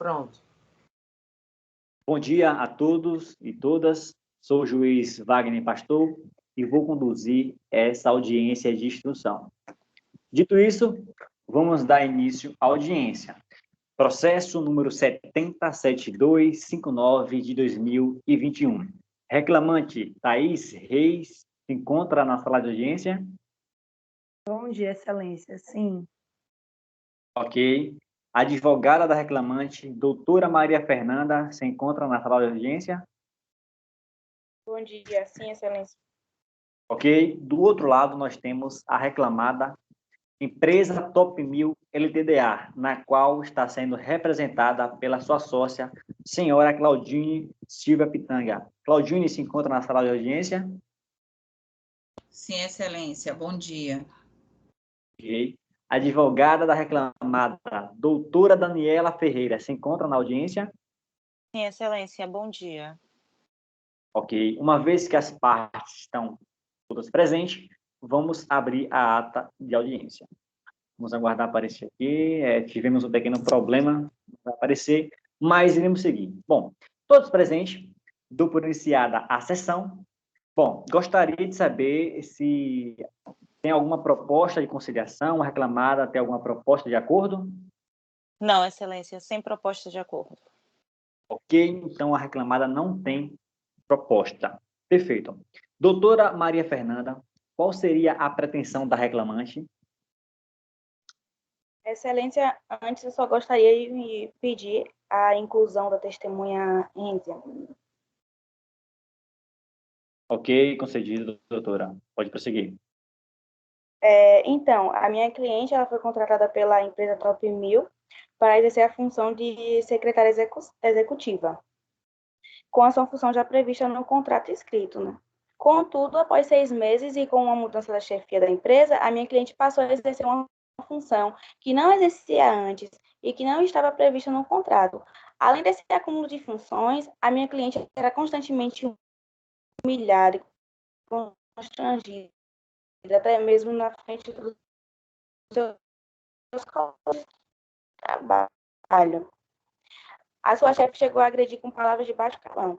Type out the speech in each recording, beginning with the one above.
Pronto. Bom dia a todos e todas. Sou o juiz Wagner Pastor e vou conduzir essa audiência de instrução. Dito isso, vamos dar início à audiência. Processo número 707259 de 2021. Reclamante Thaís Reis se encontra na sala de audiência? Bom dia, excelência. Sim. Ok. Advogada da reclamante, doutora Maria Fernanda, se encontra na sala de audiência? Bom dia, sim, excelência. Ok. Do outro lado, nós temos a reclamada empresa Top 1000 LTDA, na qual está sendo representada pela sua sócia, senhora Claudine Silva Pitanga. Claudine se encontra na sala de audiência? Sim, excelência. Bom dia. Ok. Advogada da reclamada, doutora Daniela Ferreira, se encontra na audiência? Sim, excelência. Bom dia. Ok. Uma vez que as partes estão todas presentes, vamos abrir a ata de audiência. Vamos aguardar aparecer aqui. Tivemos um pequeno problema para aparecer, mas iremos seguir. Bom, todos presentes, dou por iniciada a sessão. Bom, gostaria de saber se tem alguma proposta de conciliação, a reclamada tem alguma proposta de acordo? Não, excelência, sem proposta de acordo. Ok, então a reclamada não tem proposta. Perfeito. Doutora Maria Fernanda, qual seria a pretensão da reclamante? Excelência, antes eu só gostaria de pedir a inclusão da testemunha Índia. Ok, concedido, doutora. Pode prosseguir. Então, a minha cliente ela foi contratada pela empresa Top 1000 para exercer a função de secretária executiva, com a sua função já prevista no contrato escrito, né? Contudo, após 6 meses e com uma mudança da chefia da empresa, a minha cliente passou a exercer uma função que não exercia antes e que não estava prevista no contrato. Além desse acúmulo de funções, a minha cliente era constantemente humilhada e constrangida, até mesmo na frente dos seus colegas de trabalho. A sua chefe chegou a agredir com palavras de baixo calão.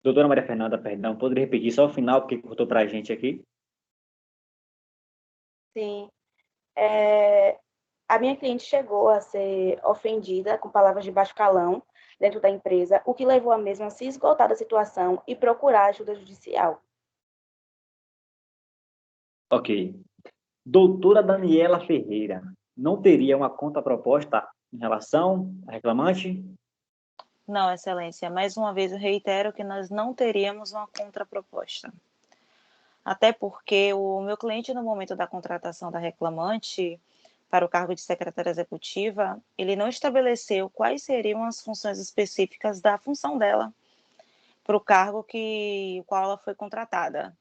Doutora Maria Fernanda, perdão, poderia repetir só o final, porque cortou para a gente aqui? Sim. A minha cliente chegou a ser ofendida com palavras de baixo calão dentro da empresa, o que levou a mesma a se esgotar da situação e procurar ajuda judicial. Ok. Doutora Daniela Ferreira, não teria uma contraproposta em relação à reclamante? Não, excelência. Mais uma vez eu reitero que nós não teríamos uma contraproposta. Até porque o meu cliente, no momento da contratação da reclamante para o cargo de secretária executiva, ele não estabeleceu quais seriam as funções específicas da função dela para o cargo o qual ela foi contratada.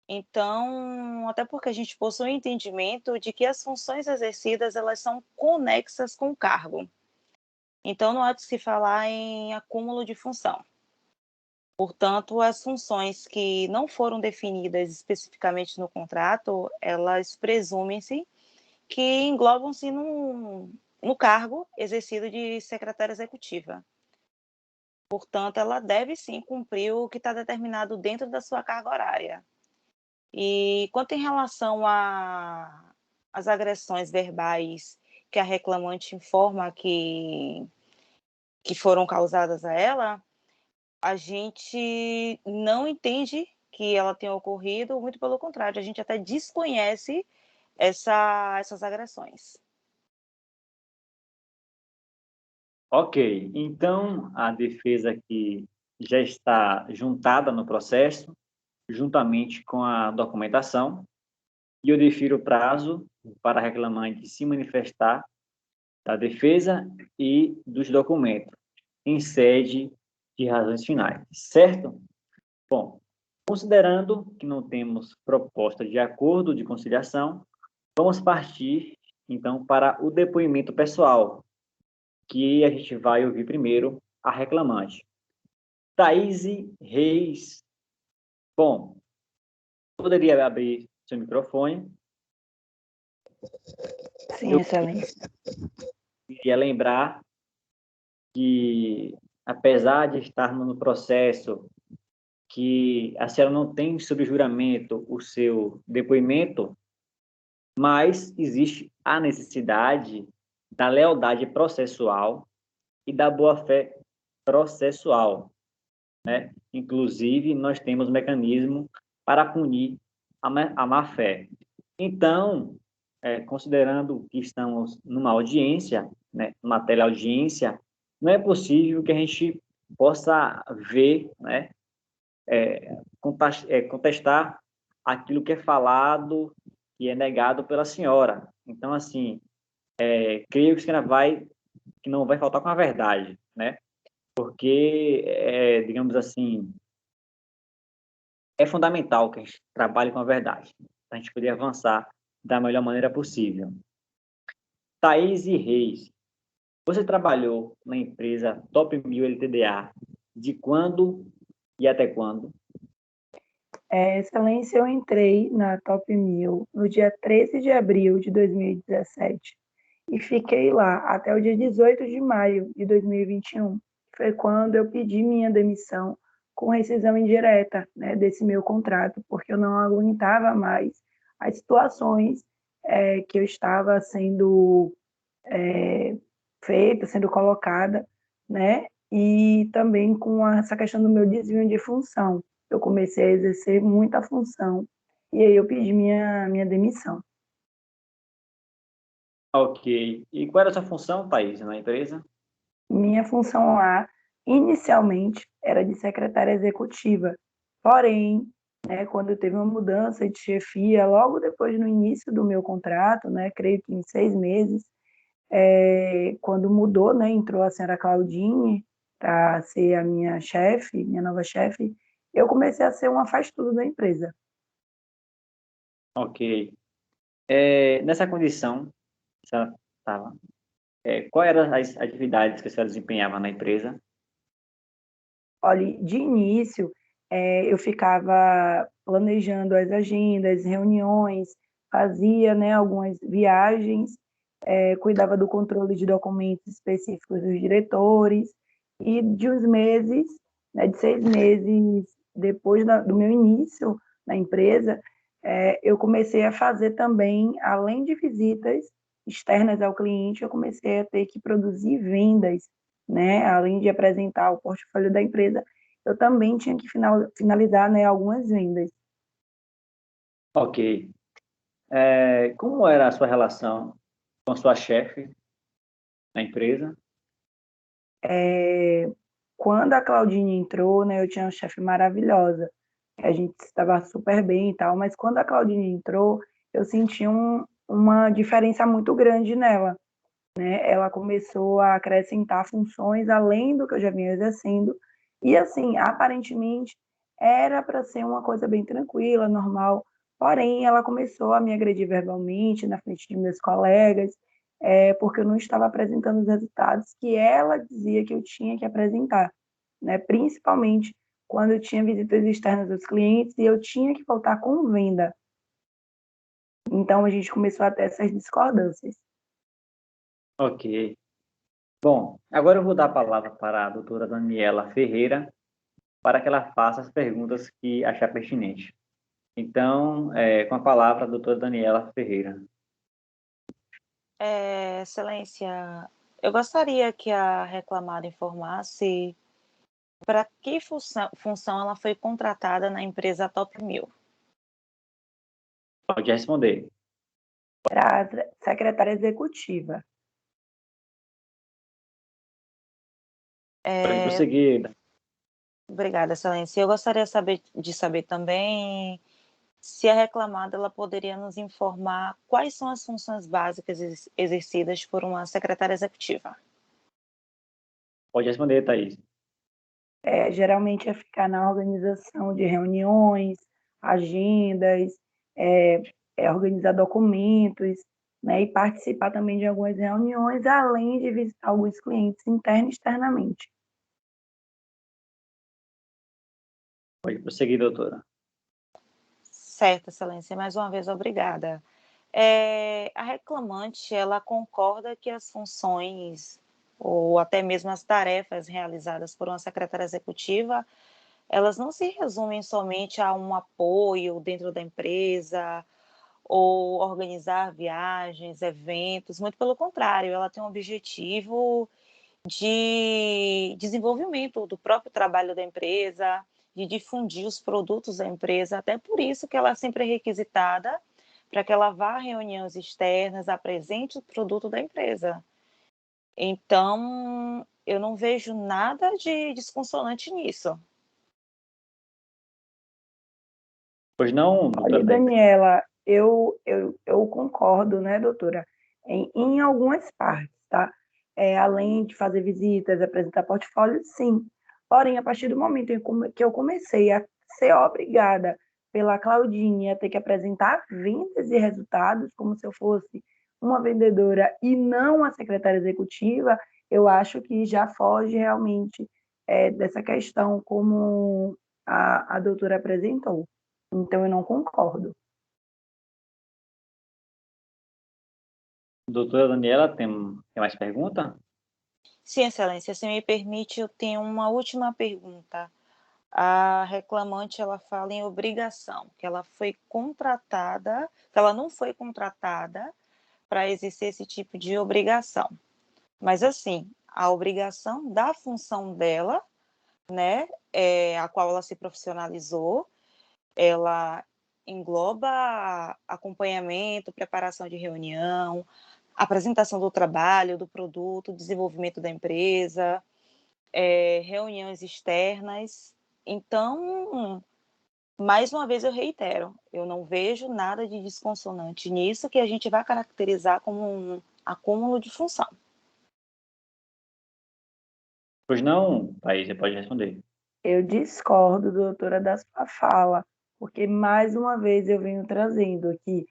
Então, até porque a gente possui um entendimento de que as funções exercidas elas são conexas com o cargo. Então, não há de se falar em acúmulo de função. Portanto, as funções que não foram definidas especificamente no contrato, elas presumem-se que englobam-se no cargo exercido de secretária executiva. Portanto, ela deve sim cumprir o que está determinado dentro da sua carga horária. E quanto em relação às agressões verbais que a reclamante informa que foram causadas a ela, a gente não entende que ela tenha ocorrido, muito pelo contrário, a gente até desconhece essas agressões. Ok, então a defesa que já está juntada no processo, juntamente com a documentação, e eu defiro o prazo para a reclamante se manifestar da defesa e dos documentos, em sede de razões finais, certo? Bom, considerando que não temos proposta de acordo de conciliação, vamos partir, então, para o depoimento pessoal, que a gente vai ouvir primeiro a reclamante. Thaís Reis Bom, poderia abrir seu microfone. Sim, Excelência. Queria lembrar que, apesar de estarmos no processo que a senhora não tem sob juramento o seu depoimento, mas existe a necessidade da lealdade processual e da boa-fé processual, né? Inclusive, nós temos mecanismo para punir a má-fé. Então, considerando que estamos numa audiência, né, numa teleaudiência, não é possível que a gente possa ver, né, contestar aquilo que é falado e é negado pela senhora. Então, assim, creio que a senhora que não vai faltar com a verdade, né? Porque, digamos assim, é fundamental que a gente trabalhe com a verdade, para a gente poder avançar da melhor maneira possível. Thaís Reis, você trabalhou na empresa Top 1000 LTDA de quando e até quando? Excelência, eu entrei na Top 1000 no dia 13 de abril de 2017 e fiquei lá até o dia 18 de maio de 2021. Foi quando eu pedi minha demissão com rescisão indireta, né, desse meu contrato, porque eu não aguentava mais as situações que eu estava sendo feita, sendo colocada, né, e também com essa questão do meu desvio de função. Eu comecei a exercer muita função e aí eu pedi minha demissão. Ok. E qual era a sua função, Thaís, na empresa? Minha função lá, inicialmente, era de secretária executiva. Porém, né, quando teve uma mudança de chefia, logo depois no início do meu contrato, né, creio que em 6 meses, quando mudou, né, entrou a senhora Claudine para ser a minha chefe, minha nova chefe, eu comecei a ser uma faz-tudo da empresa. Ok. Nessa condição, a senhora estava. Quais eram as atividades que a senhora desempenhava na empresa? Olha, de início, eu ficava planejando as agendas, reuniões, fazia, né, algumas viagens, cuidava do controle de documentos específicos dos diretores, e de uns meses, né, de 6 meses depois do meu início na empresa, eu comecei a fazer também, além de visitas externas ao cliente, eu comecei a ter que produzir vendas, né? Além de apresentar o portfólio da empresa, eu também tinha que finalizar, né, algumas vendas. Ok. Como era a sua relação com a sua chefe na empresa? Quando a Claudine entrou, né, eu tinha uma chefe maravilhosa, a gente estava super bem e tal, mas quando a Claudine entrou, eu senti uma diferença muito grande nela, né? Ela começou a acrescentar funções além do que eu já vinha exercendo, e assim, aparentemente, era para ser uma coisa bem tranquila, normal, porém, ela começou a me agredir verbalmente na frente de meus colegas, porque eu não estava apresentando os resultados que ela dizia que eu tinha que apresentar, né? Principalmente quando eu tinha visitas externas dos clientes e eu tinha que voltar com venda. Então, a gente começou a ter essas discordâncias. Ok. Bom, agora eu vou dar a palavra para a doutora Daniela Ferreira para que ela faça as perguntas que achar pertinente. Então, com a palavra, a doutora Daniela Ferreira. Excelência, eu gostaria que a reclamada informasse para que função ela foi contratada na empresa Top 1000. Pode responder. Para a secretária executiva. Pode prosseguir. Obrigada, excelência. Eu gostaria de saber também se a reclamada ela poderia nos informar quais são as funções básicas exercidas por uma secretária executiva. Pode responder, Thaís. Geralmente é ficar na organização de reuniões, agendas, é, organizar documentos, né, e participar também de algumas reuniões, além de visitar alguns clientes internos e externamente. Pode prosseguir, doutora. Certo, Excelência. Mais uma vez, obrigada. A reclamante, ela concorda que as funções ou até mesmo as tarefas realizadas por uma secretária executiva, elas não se resumem somente a um apoio dentro da empresa ou organizar viagens, eventos, muito pelo contrário, ela tem um objetivo de desenvolvimento do próprio trabalho da empresa, de difundir os produtos da empresa, até por isso que ela é sempre requisitada para que ela vá a reuniões externas, apresente o produto da empresa. Então, eu não vejo nada de desconsolante nisso. Pois não, Olha, doutora Thais? Daniela, eu concordo, né, doutora, em algumas partes, tá? Além de fazer visitas, apresentar portfólio, sim. Porém, a partir do momento que eu comecei a ser obrigada pela Claudinha a ter que apresentar vendas e resultados, como se eu fosse uma vendedora e não a secretária executiva, eu acho que já foge realmente dessa questão como a doutora apresentou. Então, eu não concordo. Doutora Daniela, tem mais pergunta? Sim, Excelência, se me permite, eu tenho uma última pergunta. A reclamante, ela fala em obrigação, que ela foi contratada, que ela não foi contratada para exercer esse tipo de obrigação. Mas, assim, a obrigação da função dela, né, a qual ela se profissionalizou, ela engloba acompanhamento, preparação de reunião, apresentação do trabalho, do produto, desenvolvimento da empresa, reuniões externas. Então, mais uma vez eu reitero, eu não vejo nada de desconsonante nisso que a gente vai caracterizar como um acúmulo de função. Pois não, Thaís, você pode responder. Eu discordo, doutora, da sua fala, porque mais uma vez eu venho trazendo aqui,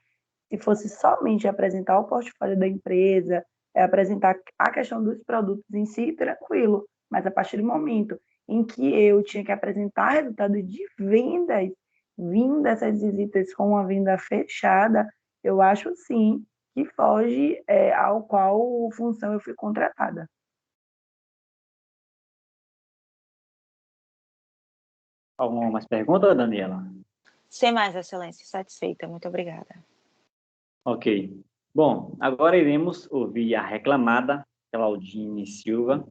se fosse somente apresentar o portfólio da empresa, apresentar a questão dos produtos em si, tranquilo. Mas a partir do momento em que eu tinha que apresentar resultado de vendas, vindo dessas visitas com uma venda fechada, eu acho sim que foge ao qual função eu fui contratada. Alguma mais pergunta, Daniela? Sem mais, Excelência, satisfeita. Muito obrigada. Ok. Bom, agora iremos ouvir a reclamada, Claudine Silva.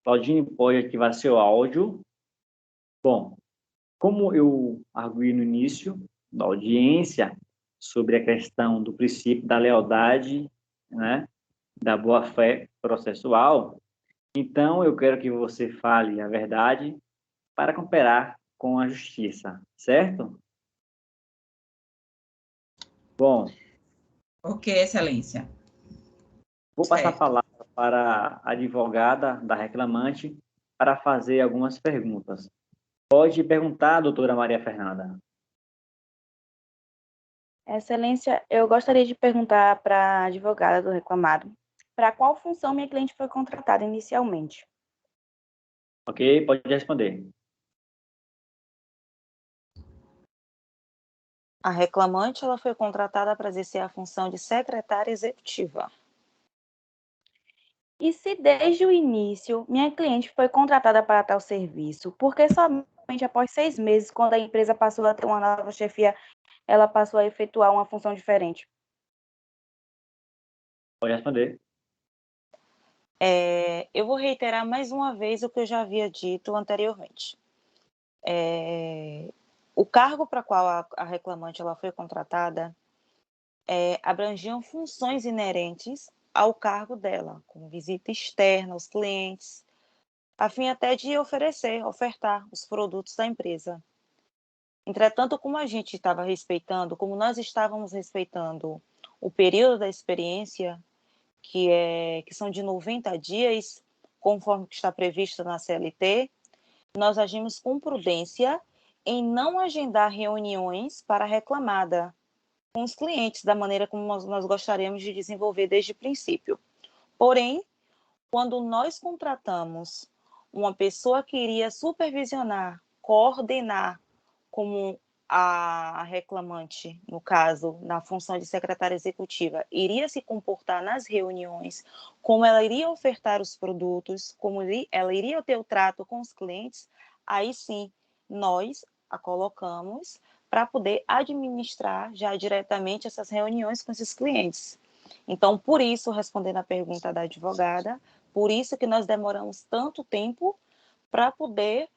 Claudine, pode ativar seu áudio. Bom, como eu arguí no início da audiência sobre a questão do princípio da lealdade, né, da boa-fé processual, então eu quero que você fale a verdade para cooperar com a justiça, certo? Bom, Ok, Excelência. vou passar a Certo. palavra para a advogada da reclamante para fazer algumas perguntas. Pode perguntar, doutora Maria Fernanda. Excelência, eu gostaria de perguntar para a advogada do reclamado para qual função minha cliente foi contratada inicialmente. Ok? Pode responder. A reclamante, ela foi contratada para exercer a função de secretária executiva. E se desde o início minha cliente foi contratada para tal serviço, por que somente após 6 meses, quando a empresa passou a ter uma nova chefia, ela passou a efetuar uma função diferente? Pode responder. Eu vou reiterar mais uma vez o que eu já havia dito anteriormente. O cargo para qual a reclamante ela foi contratada abrangiam funções inerentes ao cargo dela, como visita externa aos clientes, a fim até de ofertar os produtos da empresa. Entretanto, como nós estávamos respeitando o período da experiência, que são de 90 dias, conforme que está previsto na CLT, nós agimos com prudência em não agendar reuniões para a reclamada com os clientes da maneira como nós gostaríamos de desenvolver desde o princípio. Porém, quando nós contratamos uma pessoa que iria supervisionar, coordenar como a reclamante, no caso, na função de secretária executiva, iria se comportar nas reuniões, como ela iria ofertar os produtos, como ela iria ter o trato com os clientes, aí sim, nós a colocamos para poder administrar já diretamente essas reuniões com esses clientes. Então, por isso, respondendo a pergunta da advogada, por isso que nós demoramos tanto tempo para poder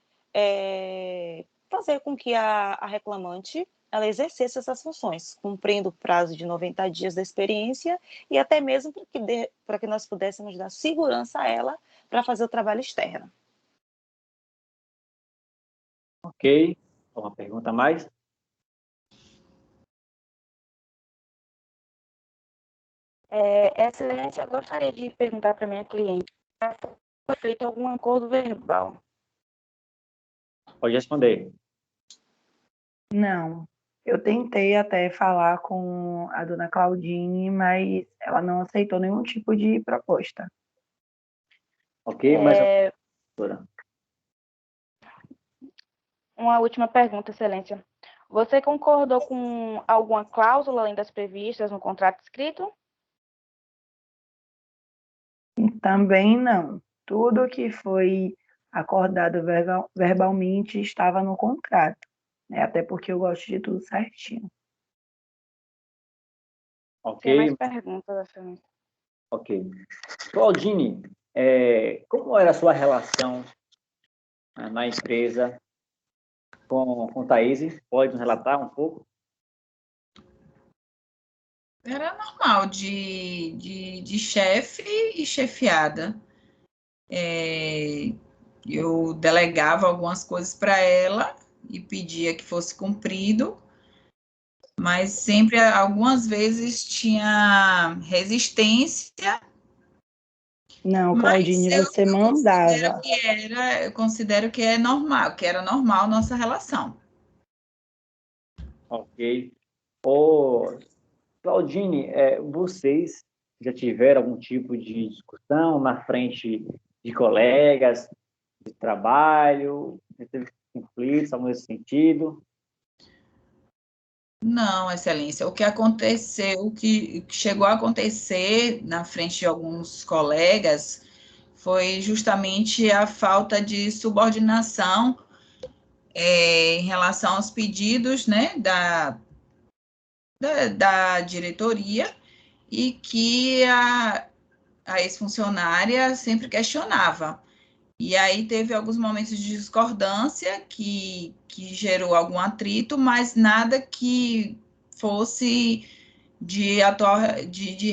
fazer com que a reclamante ela exercesse essas funções, cumprindo o prazo de 90 dias da experiência e até mesmo para que nós pudéssemos dar segurança a ela para fazer o trabalho externo. Ok. Uma pergunta a mais? Excelência, eu gostaria de perguntar para minha cliente se foi feito algum acordo verbal. Pode responder. Não. Eu tentei até falar com a dona Claudine, mas ela não aceitou nenhum tipo de proposta. Ok, mais uma doutora. Uma última pergunta, Excelência. Você concordou com alguma cláusula além das previstas no contrato escrito? Também não. Tudo que foi acordado verbalmente estava no contrato, né? Até porque eu gosto de tudo certinho. Tem mais Ok, perguntas, Excelência? ok. Claudine, como era a sua relação na empresa com Thaís? Pode nos relatar um pouco? Era normal de chefe e chefiada. Eu delegava algumas coisas para ela e pedia que fosse cumprido, mas sempre, algumas vezes, tinha resistência, Não, mas Claudine, você mandava. eu considero que é normal, que era normal nossa relação. Ok. Ô, Claudine, vocês já tiveram algum tipo de discussão na frente de colegas de trabalho? Já teve conflitos, algo nesse sentido? Não, Excelência, o que aconteceu, o que chegou a acontecer na frente de alguns colegas foi justamente a falta de subordinação em relação aos pedidos, né, da diretoria, e que a ex-funcionária sempre questionava. E aí teve alguns momentos de discordância que gerou algum atrito, mas nada que fosse de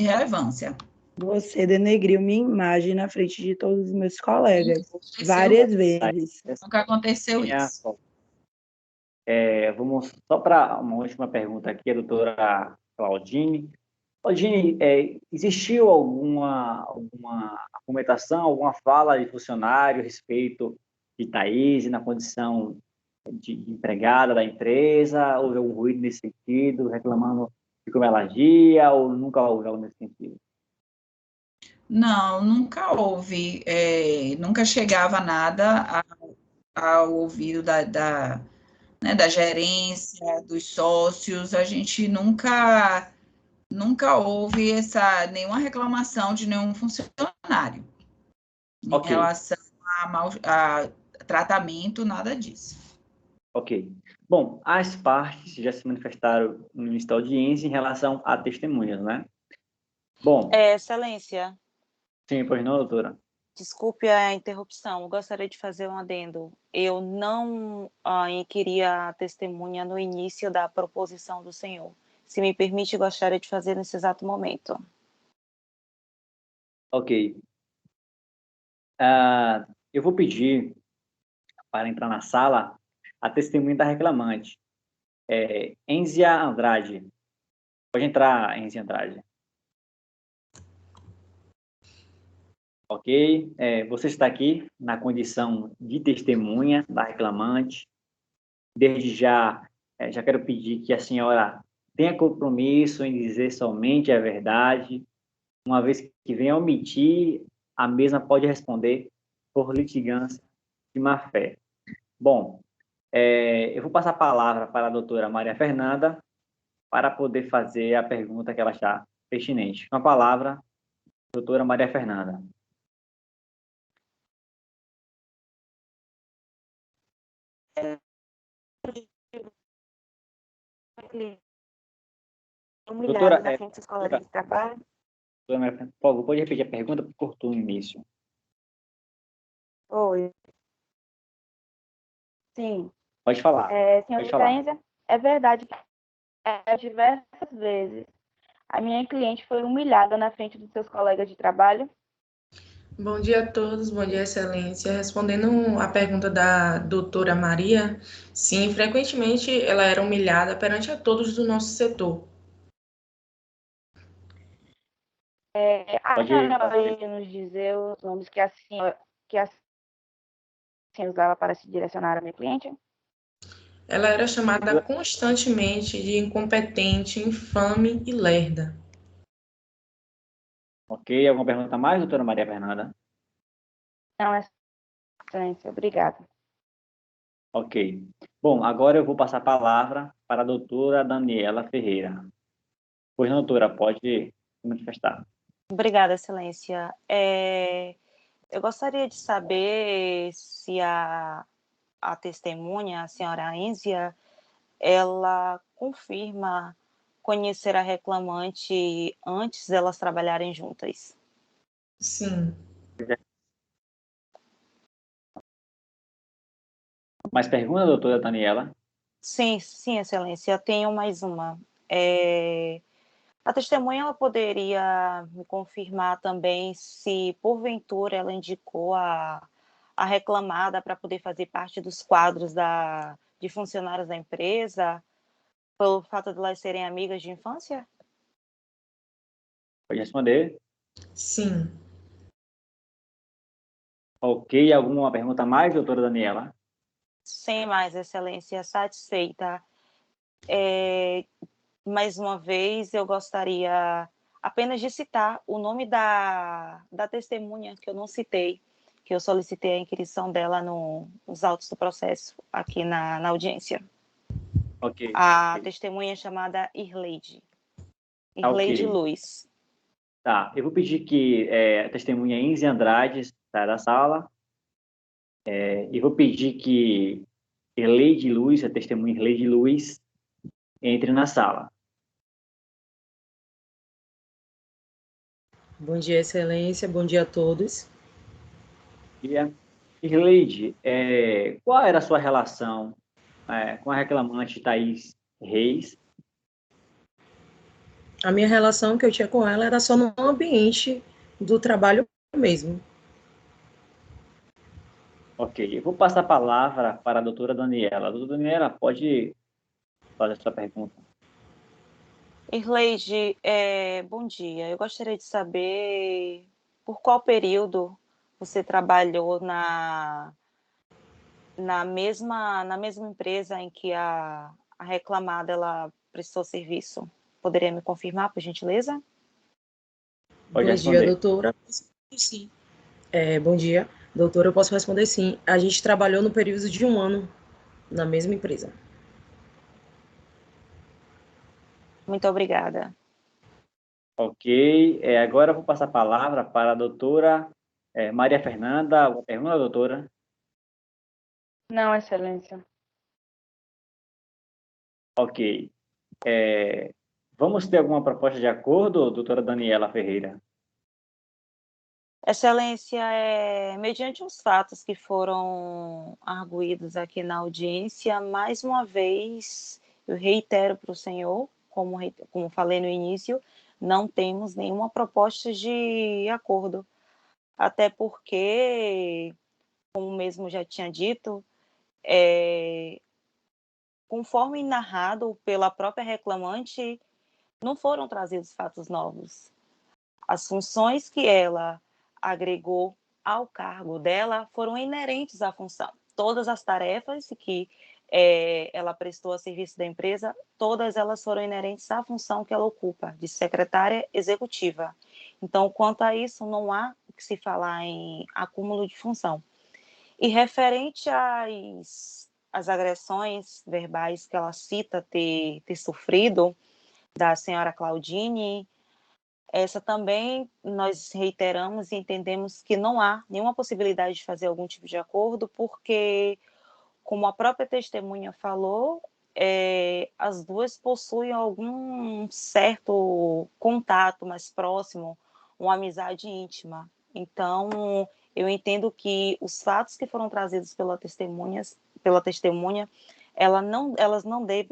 relevância. Você denegriu minha imagem na frente de todos os meus colegas, Aconteceu, várias vezes. nunca aconteceu isso. Vamos só para uma última pergunta aqui, a doutora Claudine. Claudine, existiu alguma argumentação, alguma fala de funcionário a respeito de Thaís na condição de empregada da empresa? Houve algum ruído nesse sentido, reclamando de como ela agia, ou nunca houve algo nesse sentido? Não, nunca houve, nunca chegava nada ao ouvido né, da gerência, dos sócios, a gente nunca houve nenhuma reclamação de nenhum funcionário em Ok, relação a tratamento, nada disso. ok. Bom, as partes já se manifestaram no início da audiência em relação a testemunhas, né? Bom, Excelência, sim, pois não, doutora? desculpe a interrupção, eu gostaria de fazer um adendo. Eu não inquiria a testemunha no início da proposição do senhor. Se me permite, gostaria de fazer nesse exato momento. Ok. Eu vou pedir para entrar na sala a testemunha da reclamante, Enzia Andrade. Pode entrar, Enzia Andrade. Ok? Você está aqui na condição de testemunha da reclamante. Desde já, já quero pedir que a senhora tenha compromisso em dizer somente a verdade. Uma vez que venha omitir, a mesma pode responder por litigância de má-fé. Bom, Eu vou passar a palavra para a doutora Maria Fernanda para poder fazer a pergunta que ela achar pertinente. Com a palavra, doutora Maria Fernanda. Humilhado Doutora, na frente dos colegas de trabalho. doutora Maria Fernanda, por favor, pode repetir a pergunta porque cortou no início. Oi. Sim. Pode falar. Senhor Pode falar. Excelência, é verdade que diversas vezes a minha cliente foi humilhada na frente dos seus colegas de trabalho. Bom dia a todos, bom dia, Excelência. Respondendo à pergunta da doutora Maria, sim, frequentemente ela era humilhada perante a todos do nosso setor. A senhora pode nos dizer os nomes que a senhora usava para se direcionar à minha cliente? Ela era chamada constantemente de incompetente, infame e lerda. Ok, alguma pergunta a mais, doutora Maria Fernanda? Não, Excelência, obrigada. Ok. Bom, agora eu vou passar a palavra para a doutora Daniela Ferreira. Pois, doutora, pode se manifestar. Obrigada, Excelência. Eu gostaria de saber se a testemunha, a senhora Enzia, ela confirma conhecer a reclamante antes delas trabalharem juntas. Sim. Mais pergunta, doutora Daniela? Sim, sim, Excelência. Eu tenho mais uma. A testemunha ela poderia me confirmar também se, porventura, ela indicou a reclamada para poder fazer parte dos quadros de funcionários da empresa, pelo fato de elas serem amigas de infância? Pode responder. Sim. Ok, alguma pergunta a mais, doutora Daniela? Sem mais, Excelência, satisfeita. Mais uma vez, eu gostaria apenas de citar o nome da testemunha, que eu não citei, que eu solicitei a inscrição dela nos autos do processo, aqui na audiência. Ok. A testemunha é chamada Irleide. Irleide Ok. Luz. Tá, eu vou pedir que a testemunha Inze Andrade saia da sala. E vou pedir que Irleide Luz, a testemunha Irleide Luz, entre na sala. Bom dia, Excelência. Bom dia a todos. Irleide, qual era a sua relação com a reclamante Thaís Reis? A minha relação que eu tinha com ela era só no ambiente do trabalho mesmo. Ok, eu vou passar a palavra para a doutora Daniela. A doutora Daniela, pode fazer a sua pergunta. Irleide, bom dia. Eu gostaria de saber por qual período você trabalhou na mesma empresa em que a reclamada ela prestou serviço. Poderia me confirmar, por gentileza? Pode Bom dia, responder. doutora. Sim. Bom dia, doutora. Eu posso responder sim. A gente trabalhou no período de 1 ano na mesma empresa. Muito obrigada. Ok, agora eu vou passar a palavra para a doutora Maria Fernanda. Uma pergunta, doutora? Não, Excelência. Ok. Vamos ter alguma proposta de acordo, doutora Daniela Ferreira? Excelência, mediante os fatos que foram arguídos aqui na audiência, mais uma vez, eu reitero para o senhor, como falei no início, não temos nenhuma proposta de acordo, até porque, como mesmo já tinha dito, conforme narrado pela própria reclamante, não foram trazidos fatos novos. As funções que ela agregou ao cargo dela foram inerentes à função. Todas as tarefas que ela prestou a serviço da empresa, todas elas foram inerentes à função que ela ocupa, de secretária executiva. Então, quanto a isso, não há o que se falar em acúmulo de função. E referente as agressões verbais que ela cita ter sofrido da senhora Claudine, essa também nós reiteramos e entendemos que não há nenhuma possibilidade de fazer algum tipo de acordo, porque, como a própria testemunha falou, as duas possuem algum certo contato mais próximo, uma amizade íntima. Então, eu entendo que os fatos que foram trazidos pela testemunha,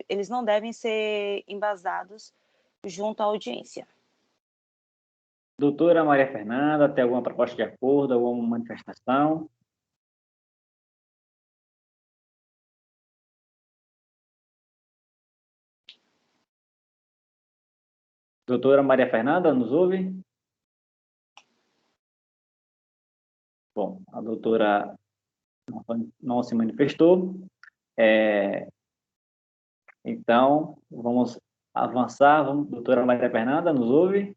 eles não devem ser embasados junto à audiência. Doutora Maria Fernanda, tem alguma proposta de acordo, alguma manifestação? Doutora Maria Fernanda, nos ouve? Bom, a doutora não se manifestou. Então, vamos avançar. Doutora Maria Fernanda, nos ouve?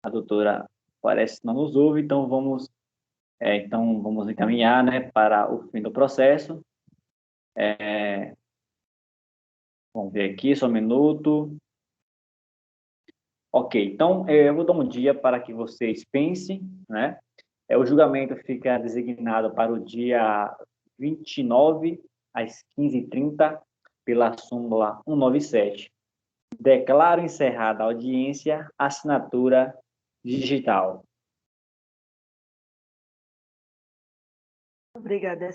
A doutora parece que não nos ouve, então vamos encaminhar, né, para o fim do processo. Vamos ver aqui, só um minuto. Ok, então eu vou dar um dia para que vocês pensem, né? O julgamento fica designado para o dia 29, às 15h30, pela súmula 197. Declaro encerrada a audiência, assinatura digital. Obrigada,